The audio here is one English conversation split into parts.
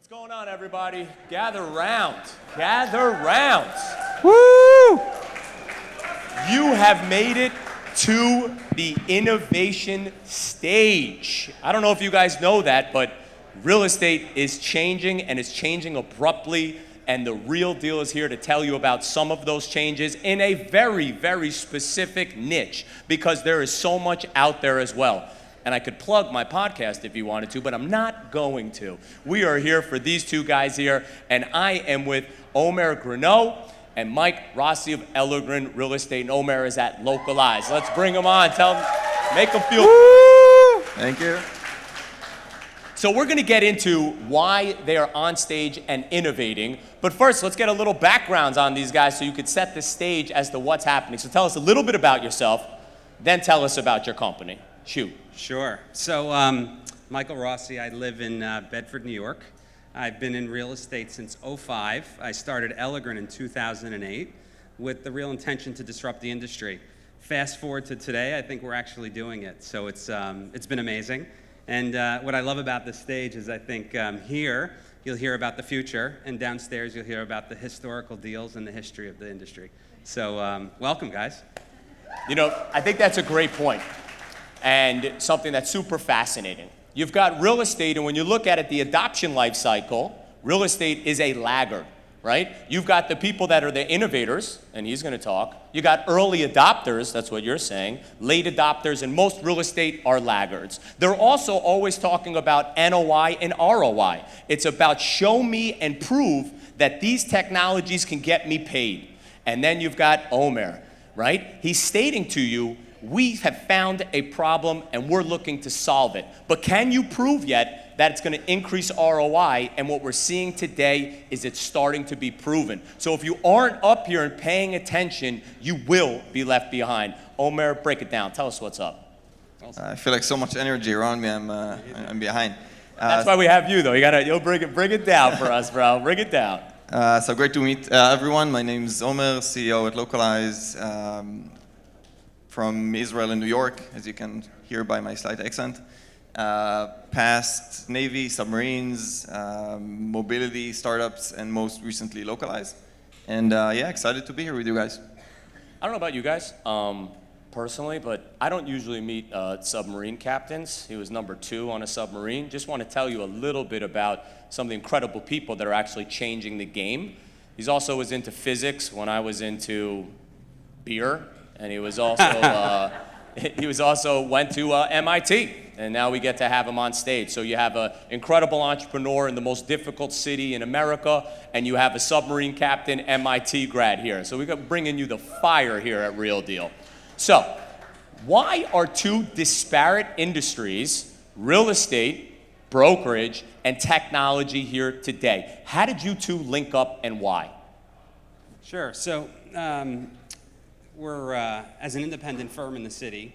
What's going on, everybody? Gather round. Gather round. Woo! You have made it to the innovation stage. I don't know if you guys know that, but real estate is changing, and it's changing abruptly. And the real deal is here to tell you about some of those changes in a very, very specific niche, because there is so much out there as well. And I could plug my podcast if you wanted to, but I'm not going to. We are here for these two guys here, and I am with Omer Granot and Mike Rossi of Elegran Real Estate, and Omer is at Localize. Let's bring them on. Tell them, make them feel. Woo! Thank you. So we're going to get into why they are on stage and innovating. But first, let's get a little backgrounds on these guys so you could set the stage as to what's happening. So tell us a little bit about yourself, then tell us about your company. Shoot. Sure. So, Michael Rossi, I live in Bedford, New York. I've been in real estate since '05. I started Elegran in 2008 with the real intention to disrupt the industry. Fast forward to today, I think we're actually doing it. So it's been amazing. And what I love about this stage is I think here you'll hear about the future, and downstairs you'll hear about the historical deals and the history of the industry. So welcome, guys. You know, I think that's a great point, and something that's super fascinating. You've got real estate, and when you look at it, the adoption life cycle, real estate is a laggard, right? You've got the people that are the innovators, and he's gonna talk. You got early adopters, that's what you're saying, late adopters, and most real estate are laggards. They're also always talking about NOI and ROI. It's about show me and prove that these technologies can get me paid. And then you've got Omer, right? He's stating to you, we have found a problem and we're looking to solve it. But can you prove yet that it's going to increase ROI? And what we're seeing today is it's starting to be proven. So if you aren't up here and paying attention, you will be left behind. Omer, break it down. Tell us what's up. I feel like so much energy around me. I'm behind. That's why we have you, though. You'll bring it down for us, bro. Bring it down. So great to meet everyone. My name is Omer, CEO at Localize. From Israel and New York, as you can hear by my slight accent. Past Navy, submarines, mobility, startups, and most recently Localize. And yeah, excited to be here with you guys. I don't know about you guys personally, but I don't usually meet submarine captains. He was number 2 on a submarine. Just want to tell you a little bit about some of the incredible people that are actually changing the game. He also was into physics when I was into beer. And he was also went to MIT, and now we get to have him on stage. So you have an incredible entrepreneur in the most difficult city in America, and you have a submarine captain, MIT grad here. So we got bringing you the fire here at Real Deal. So why are two disparate industries, real estate, brokerage, and technology here today? How did you two link up, and why? Sure. So we're, as an independent firm in the city,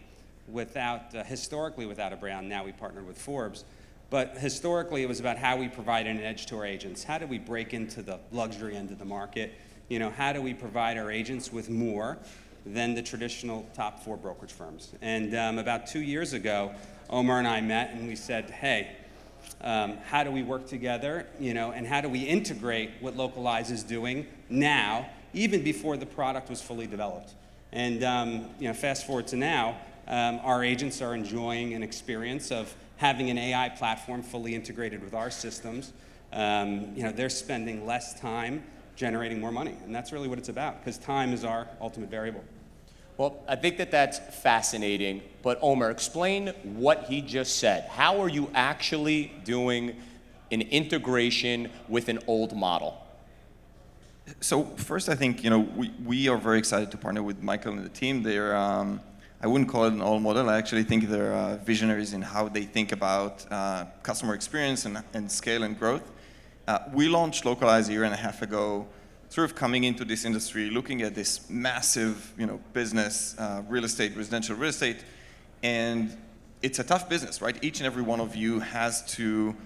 historically without a brand. Now we partnered with Forbes. But historically, it was about how we provided an edge to our agents. How do we break into the luxury end of the market? You know, how do we provide our agents with more than the traditional top 4 brokerage firms? And about 2 years ago, Omer and I met, and we said, hey, how do we work together, you know, and how do we integrate what Localize is doing now, even before the product was fully developed? And you know, fast forward to now, our agents are enjoying an experience of having an AI platform fully integrated with our systems. You know, they're spending less time generating more money, and that's really what it's about, because time is our ultimate variable. Well, I think that that's fascinating, but Omer, explain what he just said. How are you actually doing an integration with an old model? So first, I think we are very excited to partner with Michael and the team. They're I wouldn't call it an old model. I actually think they're visionaries in how they think about customer experience and scale and growth. We launched Localize a year and a half ago, sort of coming into this industry, looking at this massive business, residential real estate, and it's a tough business, right? Each and every one of you has to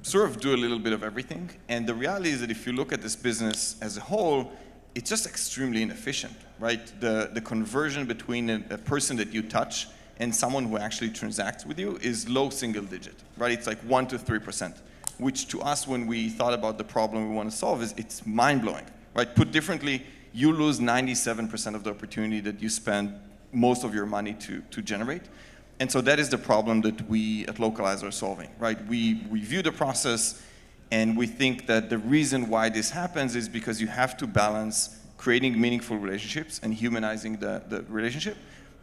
sort of do a little bit of everything. And the reality is that if you look at this business as a whole, it's just extremely inefficient, right? The conversion between a person that you touch and someone who actually transacts with you is low single digit, right? It's like 1 to 3%. which to us, when we thought about the problem we want to solve, it's mind-blowing, right? Put differently, you lose 97% of the opportunity that you spend most of your money to generate. And so that is the problem that we at Localize are solving, right? We view the process, and we think that the reason why this happens is because you have to balance creating meaningful relationships and humanizing the relationship.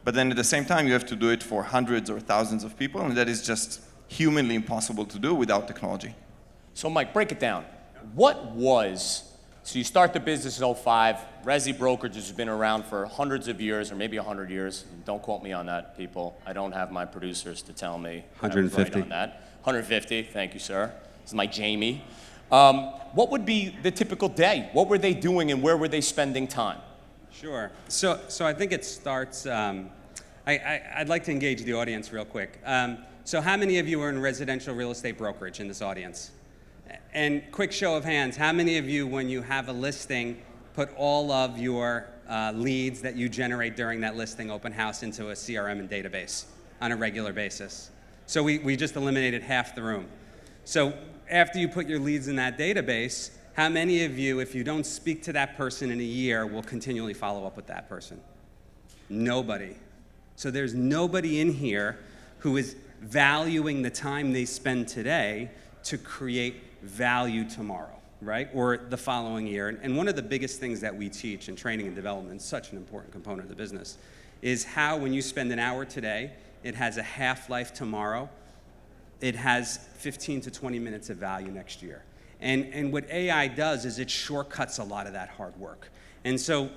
But then at the same time, you have to do it for hundreds or thousands of people, and that is just humanly impossible to do without technology. So Mike, break it down. So you start the business in 05, Resi Brokerage has been around for hundreds of years, or maybe 100 years. Don't quote me on that, people. I don't have my producers to tell me. 150. Right on that. 150, thank you, sir. This is my Jamie. What would be the typical day? What were they doing and where were they spending time? Sure. So I think it starts, I'd like to engage the audience real quick. So how many of you are in residential real estate brokerage in this audience? And quick show of hands, how many of you, when you have a listing, put all of your leads that you generate during that listing open house into a CRM and database on a regular basis? So we just eliminated half the room. So after you put your leads in that database, how many of you, if you don't speak to that person in a year, will continually follow up with that person? Nobody. So there's nobody in here who is valuing the time they spend today to create value tomorrow, right? Or the following year. And one of the biggest things that we teach in training and development, such an important component of the business, is how when you spend an hour today, it has a half-life tomorrow. It has 15 to 20 minutes of value next year. And what AI does is it shortcuts a lot of that hard work. And so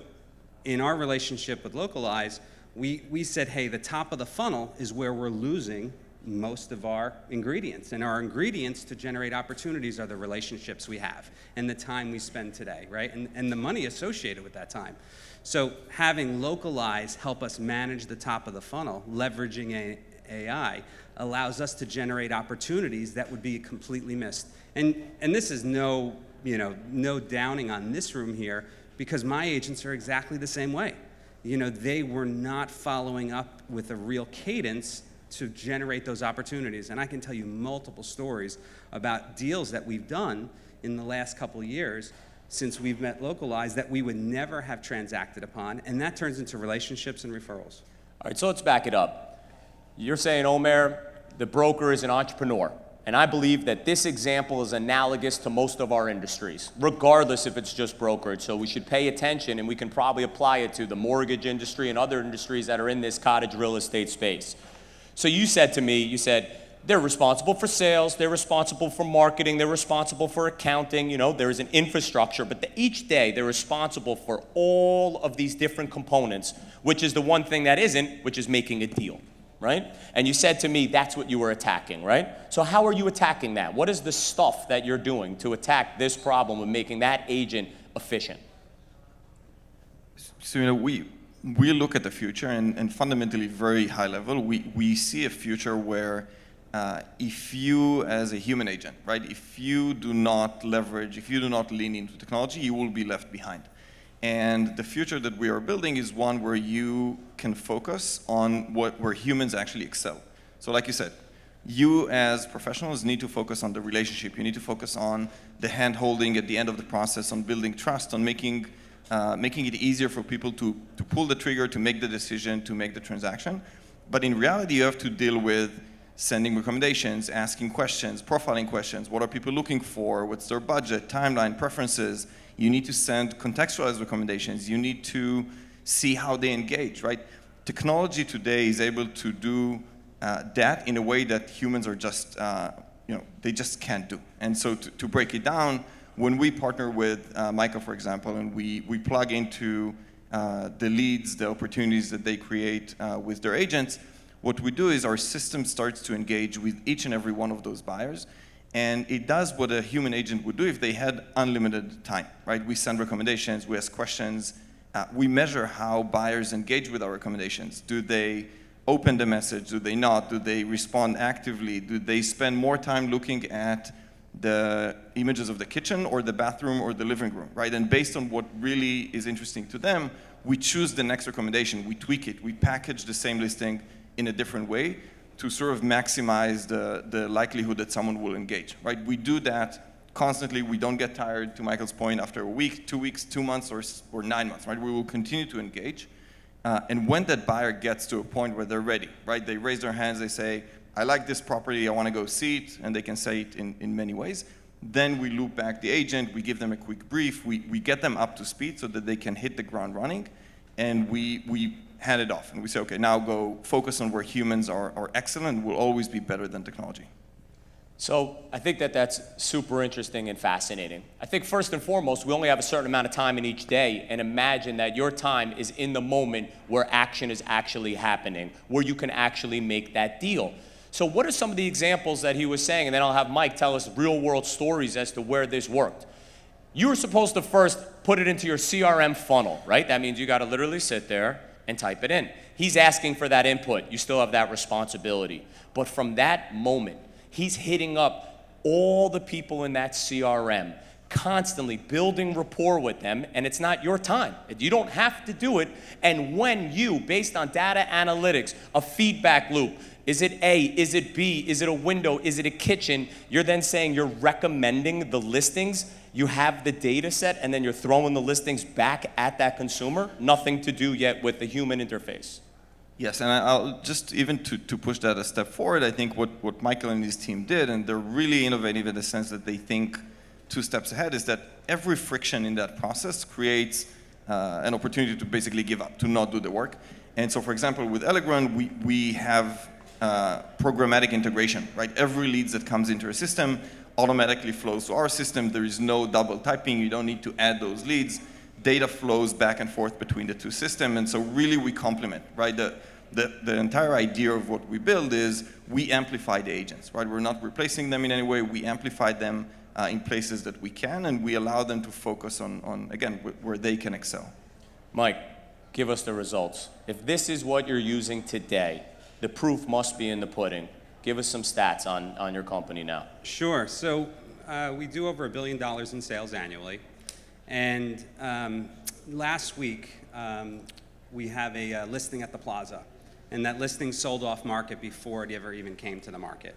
in our relationship with Localize, we said, hey, the top of the funnel is where we're losing most of our ingredients. And our ingredients to generate opportunities are the relationships we have and the time we spend today, right? And the money associated with that time. So having Localize help us manage the top of the funnel, leveraging AI, allows us to generate opportunities that would be completely missed. And this is no downing on this room here, because my agents are exactly the same way. They were not following up with a real cadence to generate those opportunities. And I can tell you multiple stories about deals that we've done in the last couple of years since we've met Localize that we would never have transacted upon, and that turns into relationships and referrals. All right, so let's back it up. You're saying, Omer, the broker is an entrepreneur. And I believe that this example is analogous to most of our industries, regardless if it's just brokerage. So we should pay attention, and we can probably apply it to the mortgage industry and other industries that are in this cottage real estate space. So you said to me, they're responsible for sales, they're responsible for marketing, they're responsible for accounting, there is an infrastructure, but each day they're responsible for all of these different components, which is the one thing that isn't, which is making a deal, right? And you said to me, that's what you were attacking, right? So how are you attacking that? What is the stuff that you're doing to attack this problem of making that agent efficient? So, we look at the future, and fundamentally, very high level, we see a future where if you, as a human agent, right, if you do not lean into technology, you will be left behind. And the future that we are building is one where you can focus on where humans actually excel. So like you said, you as professionals need to focus on the relationship. You need to focus on the hand-holding at the end of the process, on building trust, on making it easier for people to pull the trigger, to make the decision, to make the transaction. But in reality, you have to deal with sending recommendations, asking questions, profiling questions. What are people looking for? What's their budget, timeline, preferences? You need to send contextualized recommendations. You need to see how they engage, right? Technology today is able to do that in a way that humans are just, they just can't do. And so to break it down, when we partner with Michael, for example, and we plug into the leads, the opportunities that they create with their agents, what we do is our system starts to engage with each and every one of those buyers. And it does what a human agent would do if they had unlimited time, right? We send recommendations, we ask questions, we measure how buyers engage with our recommendations. Do they open the message? Do they not? Do they respond actively? Do they spend more time looking at the images of the kitchen or the bathroom or the living room, right? And based on what really is interesting to them, we choose the next recommendation, we tweak it, we package the same listing in a different way to sort of maximize the likelihood that someone will engage, right? We do that constantly. We don't get tired, to Michael's point, after a week, 2 weeks, 2 months, or 9 months, right? We will continue to engage. And when that buyer gets to a point where they're ready, right? They raise their hands, they say, I like this property, I want to go see it, and they can say it in many ways. Then we loop back the agent, we give them a quick brief, we get them up to speed so that they can hit the ground running, and we hand it off. And we say, okay, now go focus on where humans are excellent, will always be better than technology. So I think that that's super interesting and fascinating. I think first and foremost, we only have a certain amount of time in each day, and imagine that your time is in the moment where action is actually happening, where you can actually make that deal. So what are some of the examples that he was saying? And then I'll have Mike tell us real world stories as to where this worked. You were supposed to first put it into your CRM funnel, right? That means you got to literally sit there and type it in. He's asking for that input. You still have that responsibility. But from that moment, he's hitting up all the people in that CRM, constantly building rapport with them, and it's not your time. You don't have to do it. And when you, based on data analytics, a feedback loop, is it A, is it B, is it a window, is it a kitchen, you're then saying you're recommending the listings, you have the data set, and then you're throwing the listings back at that consumer, nothing to do yet with the human interface. Yes, and I'll just even to push that a step forward, I think what Michael and his team did, and they're really innovative in the sense that they think 2 steps ahead, is that every friction in that process creates an opportunity to basically give up, to not do the work. And so, for example, with Elegran, we have programmatic integration, right? Every lead that comes into our system automatically flows to our system. There is no double typing. You don't need to add those leads. Data flows back and forth between the 2 systems, and so really we complement, right? The entire idea of what we build is we amplify the agents, right? We're not replacing them in any way. We amplify them in places that we can, and we allow them to focus on again, where they can excel. Mike, give us the results. If this is what you're using today, the proof must be in the pudding. Give us some stats on your company now. Sure. So we do over $1 billion in sales annually. And last week, we have a listing at the Plaza. And that listing sold off market before it ever even came to the market.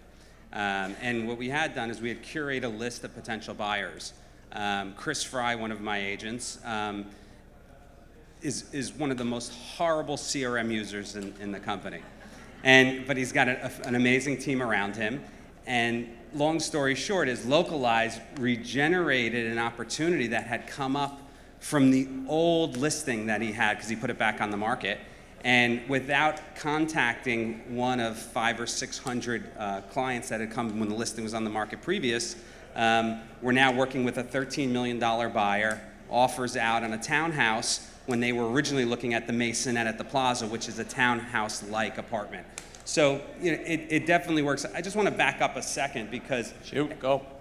And what we had done is we had curated a list of potential buyers. Chris Fry, one of my agents, is one of the most horrible CRM users in the company. But he's got an amazing team around him. And long story short is Localize regenerated an opportunity that had come up from the old listing that he had, because he put it back on the market. And without contacting one of 500 or 600 clients that had come when the listing was on the market previous, we're now working with a $13 million buyer, offers out on a townhouse when they were originally looking at the Masonette at the Plaza, which is a townhouse-like apartment. So it definitely works. I just want to back up a second because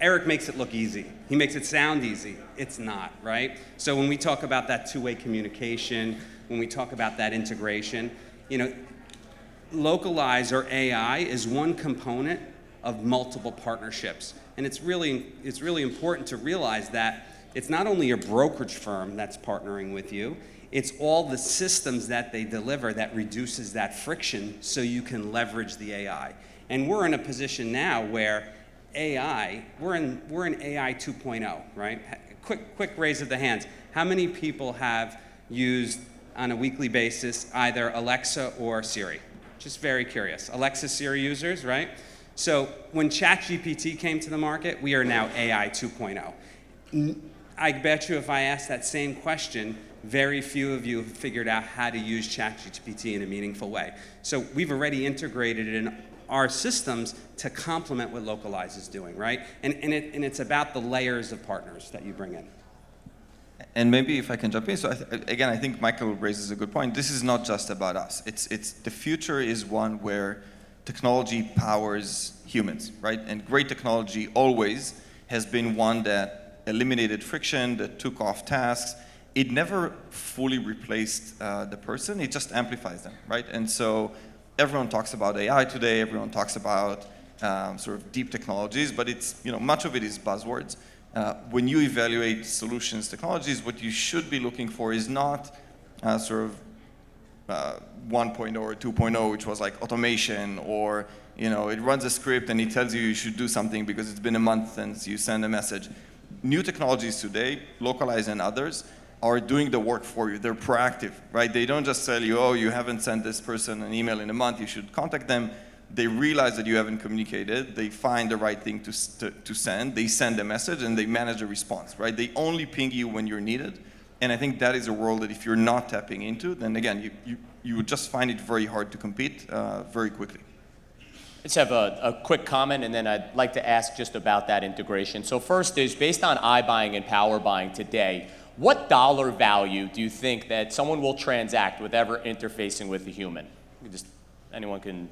Eric makes it look easy. He makes it sound easy. It's not, right? So when we talk about that two-way communication, when we talk about that integration, Localize or AI is one component of multiple partnerships. And it's really important to realize that it's not only a brokerage firm that's partnering with you, it's all the systems that they deliver that reduces that friction so you can leverage the AI. And we're in a position now where AI, we're in AI 2.0, right? Quick raise of the hands. How many people have used on a weekly basis either Alexa or Siri? Just very curious. Alexa, Siri users, right? So when ChatGPT came to the market, we are now AI 2.0. I bet you if I asked that same question, very few of you have figured out how to use ChatGPT in a meaningful way. So we've already integrated it in our systems to complement what Localize is doing, right? And it's about the layers of partners that you bring in. And maybe if I can jump in, so again, I think Michael raises a good point. This is not just about us. It's the future is one where technology powers humans, right? And great technology always has been one that eliminated friction, that took off tasks. It never fully replaced the person, it just amplifies them, right? And so everyone talks about AI today, everyone talks about sort of deep technologies, but it's, much of it is buzzwords. When you evaluate solutions technologies, what you should be looking for is not sort of 1.0 or 2.0, which was like automation or it runs a script and it tells you should do something because it's been a month since you send a message. New technologies today, Localize and others, are doing the work for you. They're proactive, right? They don't just tell you, oh, you haven't sent this person an email in a month, you should contact them. They realize that you haven't communicated, they find the right thing to send, they send a message, and they manage the response, right? They only ping you when you're needed. And I think that is a world that if you're not tapping into, then again, you would just find it very hard to compete very quickly. Let's have a quick comment, and then I'd like to ask just about that integration. So first is, based on iBuying and power buying today, what dollar value do you think that someone will transact with ever interfacing with a human? Anyone can,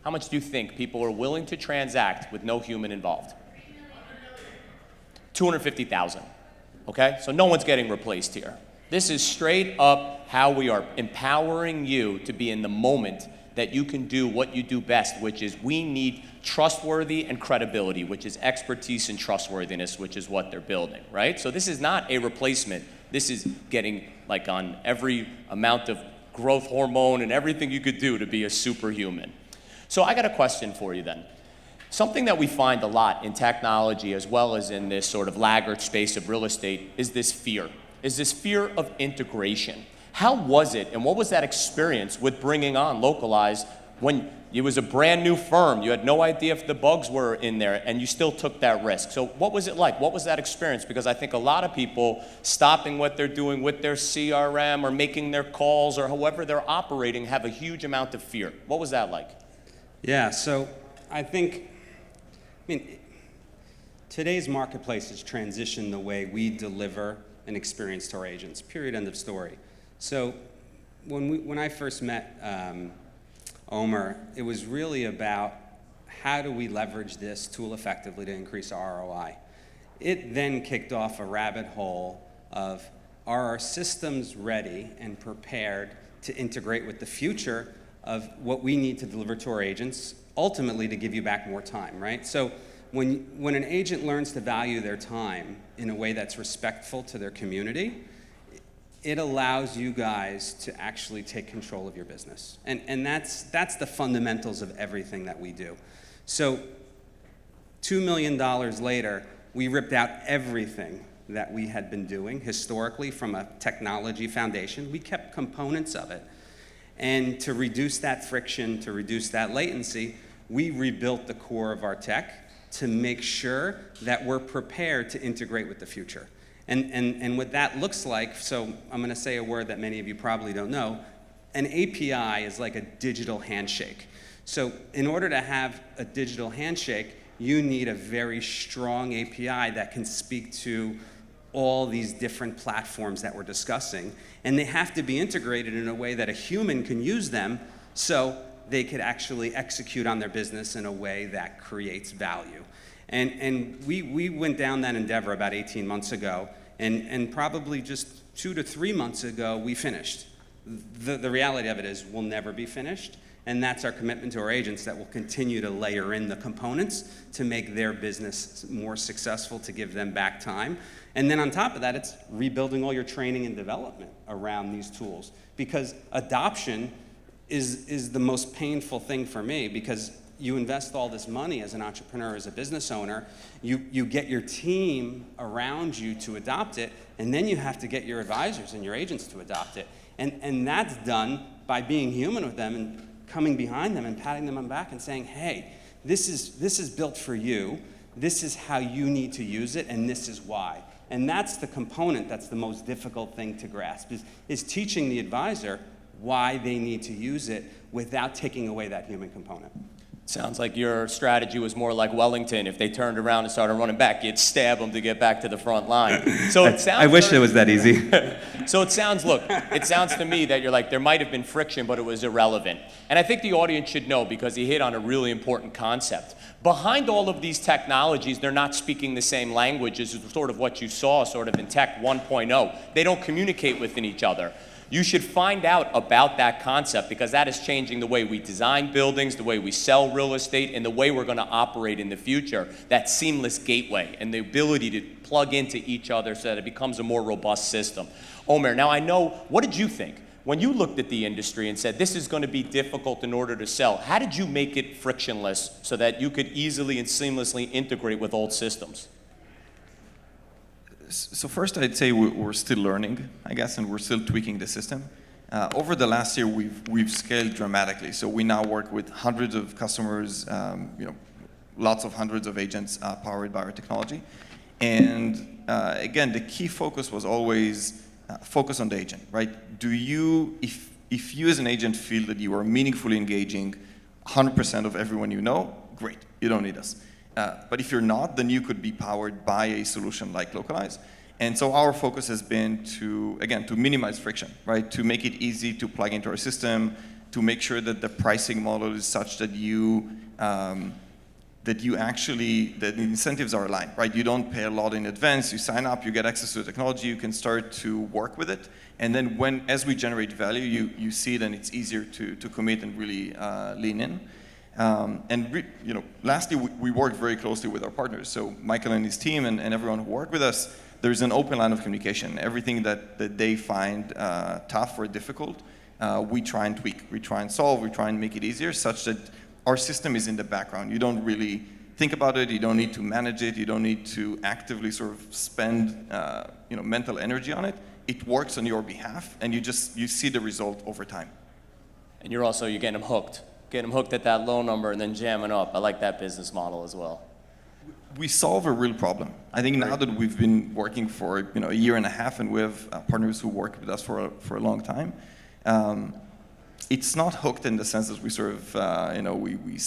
how much do you think people are willing to transact with no human involved? 250,000, okay? So no one's getting replaced here. This is straight up how we are empowering you to be in the moment that you can do what you do best, which is we need trustworthy and credibility, which is expertise and trustworthiness, which is what they're building, right? So this is not a replacement. This is getting like on every amount of growth hormone and everything you could do to be a superhuman. So I got a question for you then. Something that we find a lot in technology as well as in this sort of laggard space of real estate is this fear of integration. How was it, and what was that experience with bringing on Localize when it was a brand new firm? You had no idea if the bugs were in there, and you still took that risk. So what was it like? What was that experience? Because I think a lot of people stopping what they're doing with their CRM or making their calls or however they're operating have a huge amount of fear. What was that like? Yeah, so I mean, today's marketplace has transitioned the way we deliver an experience to our agents, period, end of story. So when I first met Omer, it was really about how do we leverage this tool effectively to increase our ROI. It then kicked off a rabbit hole of, are our systems ready and prepared to integrate with the future of what we need to deliver to our agents, ultimately to give you back more time, right? So when an agent learns to value their time in a way that's respectful to their community, it allows you guys to actually take control of your business. And that's the fundamentals of everything that we do. So $2 million later, we ripped out everything that we had been doing historically from a technology foundation. We kept components of it. And to reduce that friction, to reduce that latency, we rebuilt the core of our tech to make sure that we're prepared to integrate with the future. And what that looks like, so I'm going to say a word that many of you probably don't know, an API is like a digital handshake. So in order to have a digital handshake, you need a very strong API that can speak to all these different platforms that we're discussing. And they have to be integrated in a way that a human can use them so they could actually execute on their business in a way that creates value. And we went down that endeavor about 18 months ago, and probably just 2 to 3 months ago, we finished. The reality of it is we'll never be finished, and that's our commitment to our agents, that we'll continue to layer in the components to make their business more successful, to give them back time. And then on top of that, it's rebuilding all your training and development around these tools, because adoption is the most painful thing for me, because you invest all this money as an entrepreneur, as a business owner, you get your team around you to adopt it, and then you have to get your advisors and your agents to adopt it. And that's done by being human with them and coming behind them and patting them on the back and saying, hey, this is built for you, this is how you need to use it, and this is why. And that's the component that's the most difficult thing to grasp, is teaching the advisor why they need to use it without taking away that human component. Sounds like your strategy was more like Wellington. If they turned around and started running back, you'd stab them to get back to the front line. So it sounds. I wish it was that easy. So it sounds to me that you're like, there might have been friction, but it was irrelevant. And I think the audience should know, because he hit on a really important concept. Behind all of these technologies, they're not speaking the same language as sort of what you saw sort of in Tech 1.0. They don't communicate within each other. You should find out about that concept, because that is changing the way we design buildings, the way we sell real estate, and the way we're going to operate in the future. That seamless gateway and the ability to plug into each other so that it becomes a more robust system. Omer, now I know, what did you think When you looked at the industry and said, this is going to be difficult in order to sell, how did you make it frictionless so that you could easily and seamlessly integrate with old systems? So first, I'd say we're still learning, I guess, and we're still tweaking the system. Over the last year, we've scaled dramatically. So we now work with hundreds of customers, lots of hundreds of agents powered by our technology. And again, the key focus was always focus on the agent, right? If you as an agent feel that you are meaningfully engaging 100% of everyone you know, great, you don't need us. But if you're not, then you could be powered by a solution like Localize. And so our focus has been to minimize friction, right? To make it easy to plug into our system, to make sure that the pricing model is such that the incentives are aligned, right? You don't pay a lot in advance, you sign up, you get access to the technology, you can start to work with it. And then as we generate value, you see it and it's easier to commit and really lean in. Lastly, we work very closely with our partners. So Michael and his team and everyone who work with us, there's an open line of communication. Everything that they find tough or difficult, we try and tweak, we try and solve, we try and make it easier such that our system is in the background. You don't really think about it, you don't need to manage it, you don't need to actively sort of spend mental energy on it. It works on your behalf, and you see the result over time. And you're getting them hooked. Getting them hooked at that low number and then jamming up. I like that business model as well. We solve a real problem. I think now that we've been working for a year and a half, and we have partners who work with us for a long time, it's not hooked in the sense that we sort of we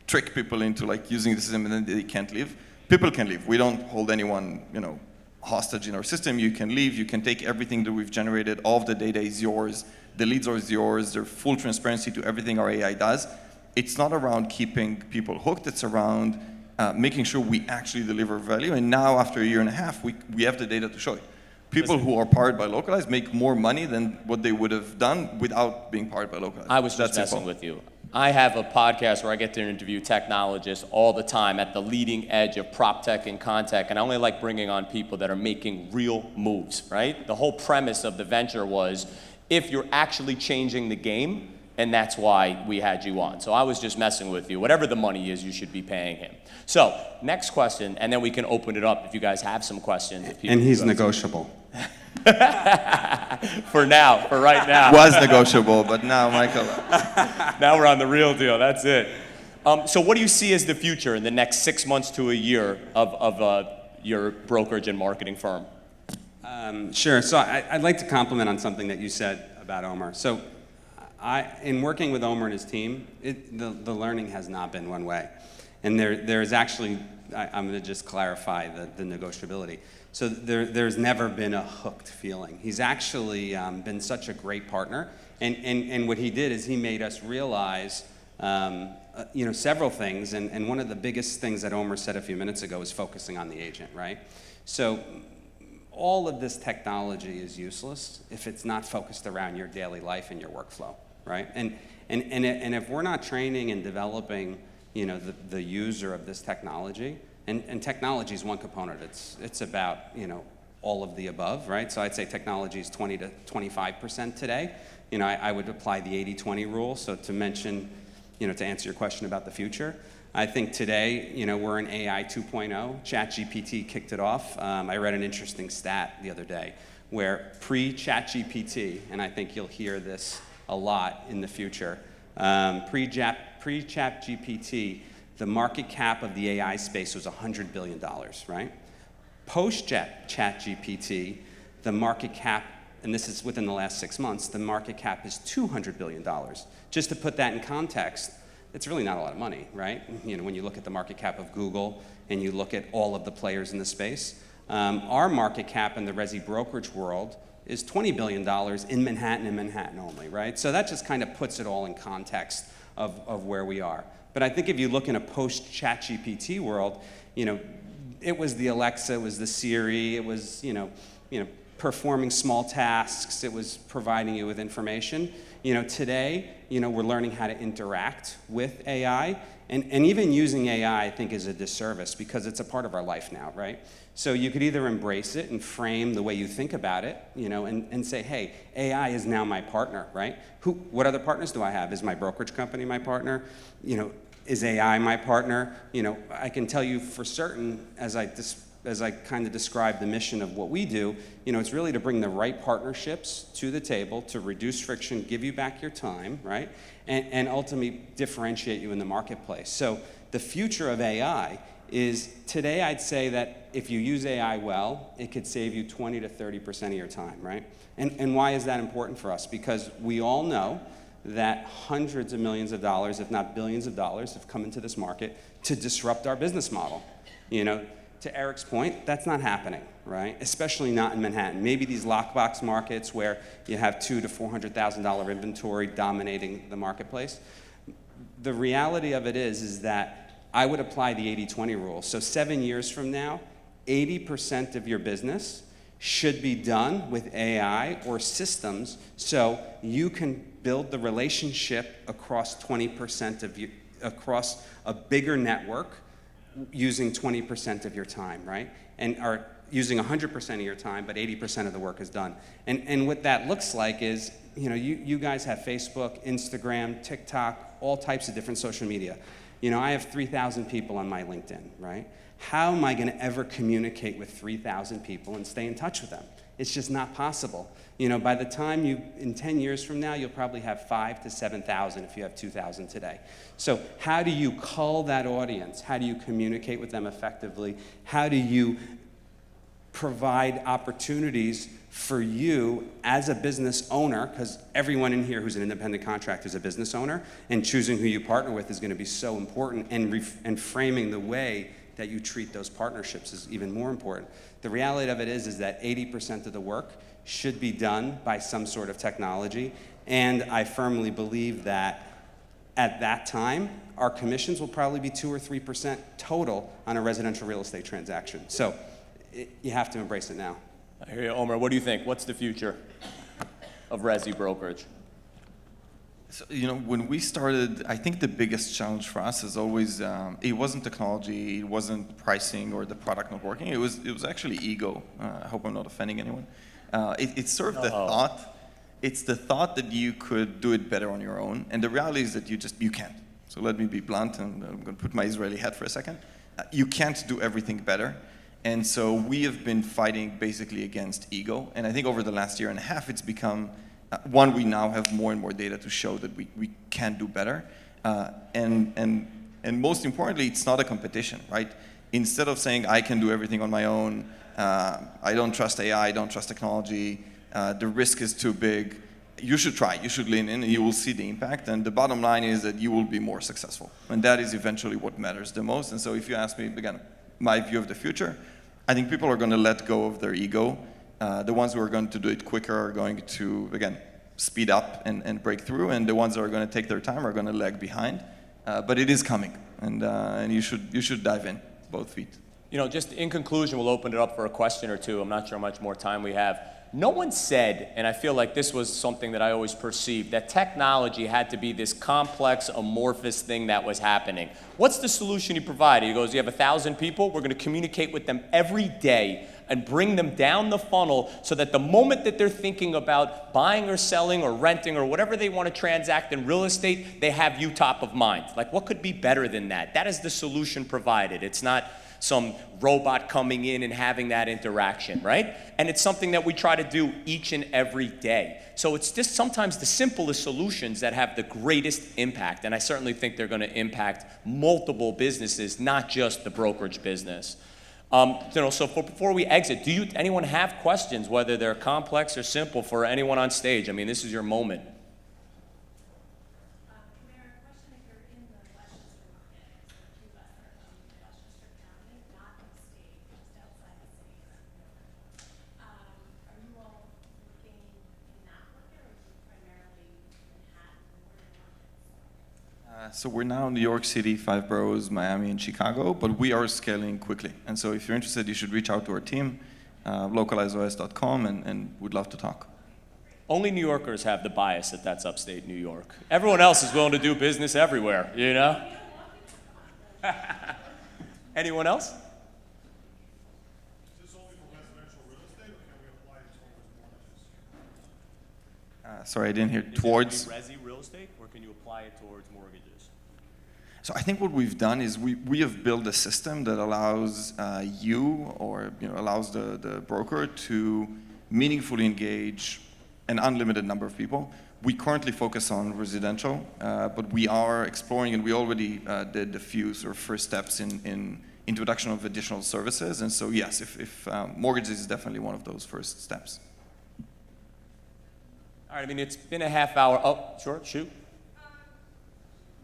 trick people into like using the system and then they can't leave. People can leave. We don't hold anyone hostage in our system. You can leave. You can take everything that we've generated. All of the data is yours. The leads are yours. There's full transparency to everything our AI does. It's not around keeping people hooked. It's around making sure we actually deliver value. And now, after a year and a half, we have the data to show it. People who are powered by Localize make more money than what they would have done without being powered by Localize. I was just messing with you. I have a podcast where I get to interview technologists all the time at the leading edge of prop tech and contech, and I only like bringing on people that are making real moves, right? The whole premise of the venture was if you're actually changing the game, and that's why we had you on. So I was just messing with you. Whatever the money is, you should be paying him. So next question, and then we can open it up if you guys have some questions. And he's negotiable. For right now. Was negotiable, but now, Michael. Now we're on the real deal, that's it. So what do you see as the future in the next 6 months to a year of your brokerage and marketing firm? Sure, so I'd like to compliment on something that you said about Omer. So in working with Omer and his team, the learning has not been one way. And there's actually, I'm going to just clarify the negotiability. So there's never been a hooked feeling. He's actually been such a great partner. And what he did is he made us realize several things. And one of the biggest things that Omer said a few minutes ago is focusing on the agent, right? So all of this technology is useless if it's not focused around your daily life and your workflow, right? And if we're not training and developing the user of this technology, and technology is one component. It's about all of the above, right? So I'd say technology is 20 to 25% today. I would apply the 80-20 rule. So to mention, to answer your question about the future, I think today, we're in AI 2.0. ChatGPT kicked it off. I read an interesting stat the other day where pre-ChatGPT, and I think you'll hear this a lot in the future, pre-ChatGPT, the market cap of the AI space was $100 billion, right? Post-ChatGPT, the market cap, and this is within the last 6 months, the market cap is $200 billion. Just to put that in context, it's really not a lot of money, right? When you look at the market cap of Google and you look at all of the players in the space, our market cap in the resi brokerage world is $20 billion in Manhattan and Manhattan only, right? So that just kind of puts it all in context of where we are. But I think if you look in a post-ChatGPT world, it was the Alexa, it was the Siri, it was, performing small tasks, it was providing you with information. Today, we're learning how to interact with AI, and even using AI, I think, is a disservice because it's a part of our life now, right? So you could either embrace it and frame the way you think about it, you know, and say, hey, AI is now my partner, right? What other partners do I have? Is my brokerage company my partner? You know, is AI my partner? You know, I can tell you for certain, as I kind of describe the mission of what we do, you know, it's really to bring the right partnerships to the table to reduce friction, give you back your time, right? And ultimately differentiate you in the marketplace. So the future of AI is today I'd say that if you use AI well, it could save you 20 to 30% of your time, right? And why is that important for us? Because we all know that hundreds of millions of dollars, if not billions of dollars, have come into this market to disrupt our business model. You know, to Eric's point, that's not happening, right? Especially not in Manhattan. Maybe these lockbox markets where you have $200,000 to $400,000 inventory dominating the marketplace. The reality of it is that I would apply the 80-20 rule. So 7 years from now, 80% of your business should be done with AI or systems, so you can build the relationship across 20% of you, across a bigger network using 20% of your time, right? And are using 100% of your time, but 80% of the work is done. And what that looks like is, you know, you guys have Facebook, Instagram, TikTok, all types of different social media. You know, I have 3,000 people on my LinkedIn, right? How am I going to ever communicate with 3,000 people and stay in touch with them? It's just not possible. You know, by the time in 10 years from now, you'll probably have 5,000 to 7,000 if you have 2,000 today. So how do you cull that audience? How do you communicate with them effectively? How do you provide opportunities for you as a business owner, because everyone in here who's an independent contractor is a business owner, and choosing who you partner with is going to be so important, and framing the way that you treat those partnerships is even more important. The reality of it is that 80% of the work should be done by some sort of technology, and I firmly believe that at that time, our commissions will probably be 2 or 3% total on a residential real estate transaction. So you have to embrace it now. I hear you, Omer. What do you think? What's the future of resi brokerage? So, you know, when we started, I think the biggest challenge for us is always, it wasn't technology, it wasn't pricing or the product not working, it was actually ego. I hope I'm not offending anyone. It's sort of the thought, it's the thought that you could do it better on your own, and the reality is that you can't. So let me be blunt, and I'm going to put my Israeli hat for a second. You can't do everything better. And so we have been fighting basically against ego. And I think over the last year and a half, it's become, one, we now have more and more data to show that we can do better. And most importantly, it's not a competition, right? Instead of saying, I can do everything on my own, I don't trust AI, I don't trust technology, the risk is too big, you should try, you should lean in, and you will see the impact. And the bottom line is that you will be more successful. And that is eventually what matters the most. And so if you ask me, again, my view of the future, I think people are going to let go of their ego. The ones who are going to do it quicker are going to, again, speed up and break through, and the ones that are going to take their time are going to lag behind. But it is coming, and you should dive in, both feet. You know, just in conclusion, we'll open it up for a question or two. I'm not sure how much more time we have. No one said, and I feel like this was something that I always perceived, that technology had to be this complex, amorphous thing that was happening. What's the solution he provided? He goes, you have 1,000 people, we're going to communicate with them every day and bring them down the funnel so that the moment that they're thinking about buying or selling or renting or whatever they want to transact in real estate, they have you top of mind. Like, what could be better than that? That is the solution provided. It's not some robot coming in and having that interaction, right? And it's something that we try to do each and every day. So it's just sometimes the simplest solutions that have the greatest impact. And I certainly think they're going to impact multiple businesses, not just the brokerage business. So before we exit, anyone have questions, whether they're complex or simple, for anyone on stage? I mean, this is your moment. So we're now in New York City, 5 boroughs, Miami, and Chicago, but we are scaling quickly. And so if you're interested, you should reach out to our team, LocalizeOS.com, and we'd love to talk. Only New Yorkers have the bias that that's upstate New York. Everyone else is willing to do business everywhere, you know? Anyone else? sorry, I didn't hear, Is towards. it resi real estate, or can you apply it towards mortgages? So I think what we've done is we have built a system that allows allows the broker to meaningfully engage an unlimited number of people. We currently focus on residential, but we are exploring, and we already did a few sort of first steps in introduction of additional services. And so yes, if mortgages is definitely one of those first steps. All right, I mean, it's been a half hour. Oh, sure, shoot.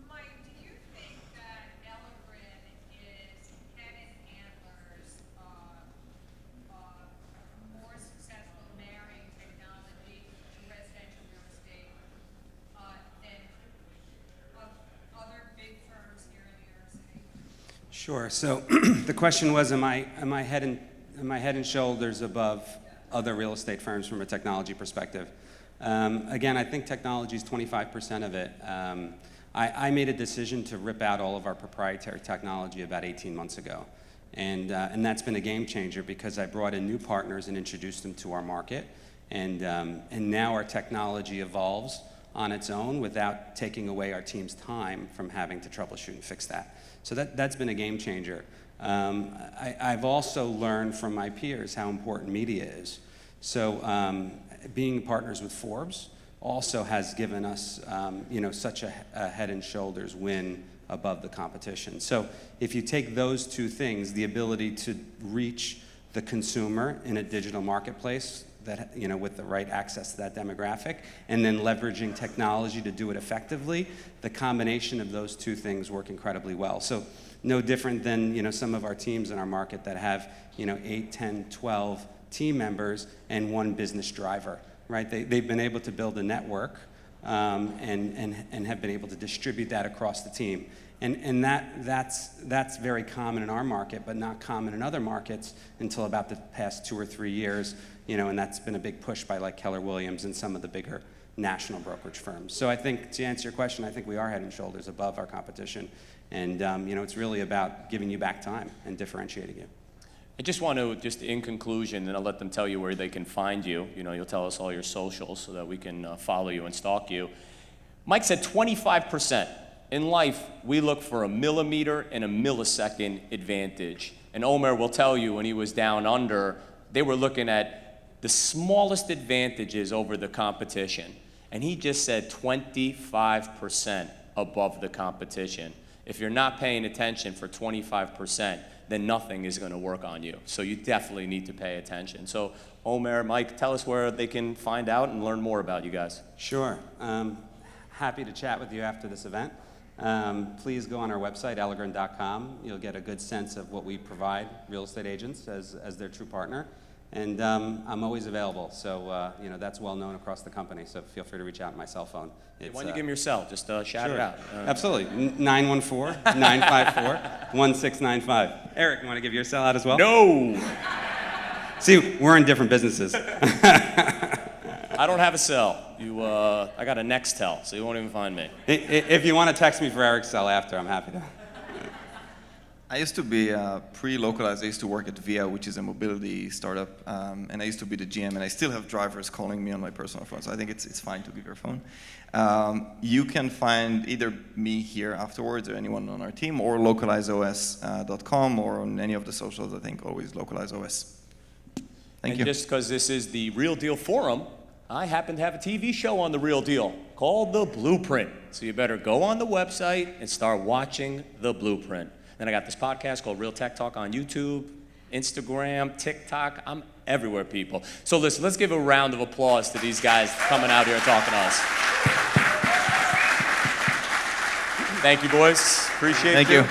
Mike, do you think that Elegran is head and handlers more successful marrying technology to residential real estate than other big firms here in New York City? Sure. So the question was, am I head and shoulders above other real estate firms from a technology perspective? Again, I think technology is 25% of it. I made a decision to rip out all of our proprietary technology about 18 months ago. And that's been a game changer because I brought in new partners and introduced them to our market. And now our technology evolves on its own without taking away our team's time from having to troubleshoot and fix that. So that's been a game changer. I've also learned from my peers how important media is. So being partners with Forbes also has given us such a head and shoulders win above the competition. So if you take those two things, the ability to reach the consumer in a digital marketplace that, with the right access to that demographic, and then leveraging technology to do it effectively, the combination of those two things work incredibly well. So no different than some of our teams in our market that have 8, 10, 12 team members and one business driver, right? They've been able to build a network and have been able to distribute that across the team. And that's very common in our market, but not common in other markets until about the past 2 or 3 years, and that's been a big push by like Keller Williams and some of the bigger national brokerage firms. So I think, to answer your question, I think we are head and shoulders above our competition. And it's really about giving you back time and differentiating you. I just want to, in conclusion, and I'll let them tell you where they can find you. You'll tell us all your socials so that we can follow you and stalk you. Mike said 25%. In life, we look for a millimeter and a millisecond advantage. And Omer will tell you when he was down under, they were looking at the smallest advantages over the competition. And he just said 25% above the competition. If you're not paying attention for 25%, then nothing is going to work on you. So you definitely need to pay attention. So Omer, Mike, tell us where they can find out and learn more about you guys. Sure. Happy to chat with you after this event. Please go on our website, Elegran.com. You'll get a good sense of what we provide real estate agents as their true partner. And I'm always available. So, that's well known across the company. So feel free to reach out on my cell phone. Why don't you give them your cell? Just shout sure. it out. Absolutely. 914-954-1695. Eric, you want to give your cell out as well? No! See, we're in different businesses. I don't have a cell. I got a Nextel, so you won't even find me. If you want to text me for Eric's cell after, I'm happy to. I used to be pre-Localize. I used to work at Via, which is a mobility startup, and I used to be the GM, and I still have drivers calling me on my personal phone, so I think it's fine to give your phone. You can find either me here afterwards or anyone on our team, or LocalizeOS.com, or on any of the socials, I think always LocalizeOS. Thank you. And just because this is the Real Deal Forum, I happen to have a TV show on The Real Deal called The Blueprint. So you better go on the website and start watching The Blueprint. Then I got this podcast called Real Tech Talk on YouTube, Instagram, TikTok. I'm everywhere, people. So listen, let's give a round of applause to these guys coming out here and talking to us. Thank you, boys. Appreciate it. Thank you.